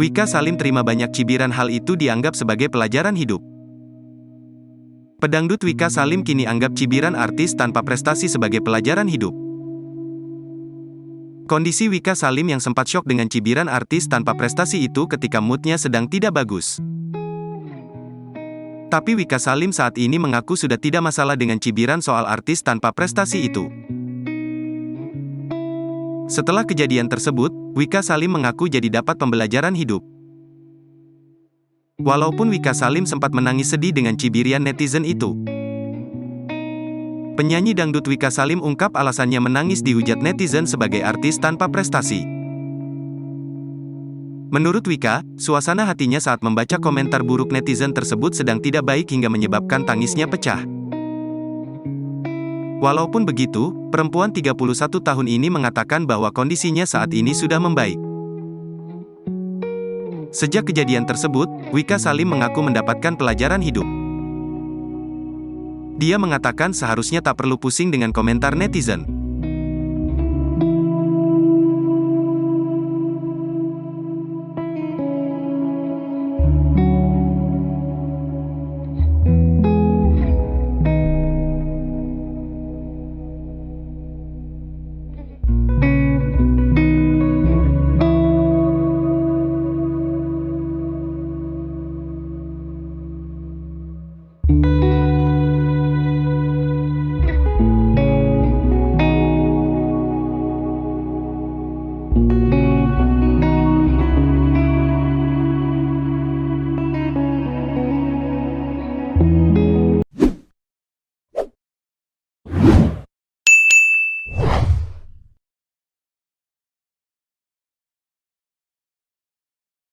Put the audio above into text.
Wika Salim terima banyak cibiran, hal itu dianggap sebagai pelajaran hidup. Pedangdut Wika Salim kini anggap cibiran artis tanpa prestasi sebagai pelajaran hidup. Kondisi Wika Salim yang sempat syok dengan cibiran artis tanpa prestasi itu ketika moodnya sedang tidak bagus. Tapi Wika Salim saat ini mengaku sudah tidak masalah dengan cibiran soal artis tanpa prestasi itu. Setelah kejadian tersebut, Wika Salim mengaku jadi dapat pembelajaran hidup. Walaupun Wika Salim sempat menangis sedih dengan cibiran netizen itu. Penyanyi dangdut Wika Salim ungkap alasannya menangis dihujat netizen sebagai artis tanpa prestasi. Menurut Wika, suasana hatinya saat membaca komentar buruk netizen tersebut sedang tidak baik hingga menyebabkan tangisnya pecah. Walaupun begitu, perempuan 31 tahun ini mengatakan bahwa kondisinya saat ini sudah membaik. Sejak kejadian tersebut, Wika Salim mengaku mendapatkan pelajaran hidup. Dia mengatakan seharusnya tak perlu pusing dengan komentar netizen.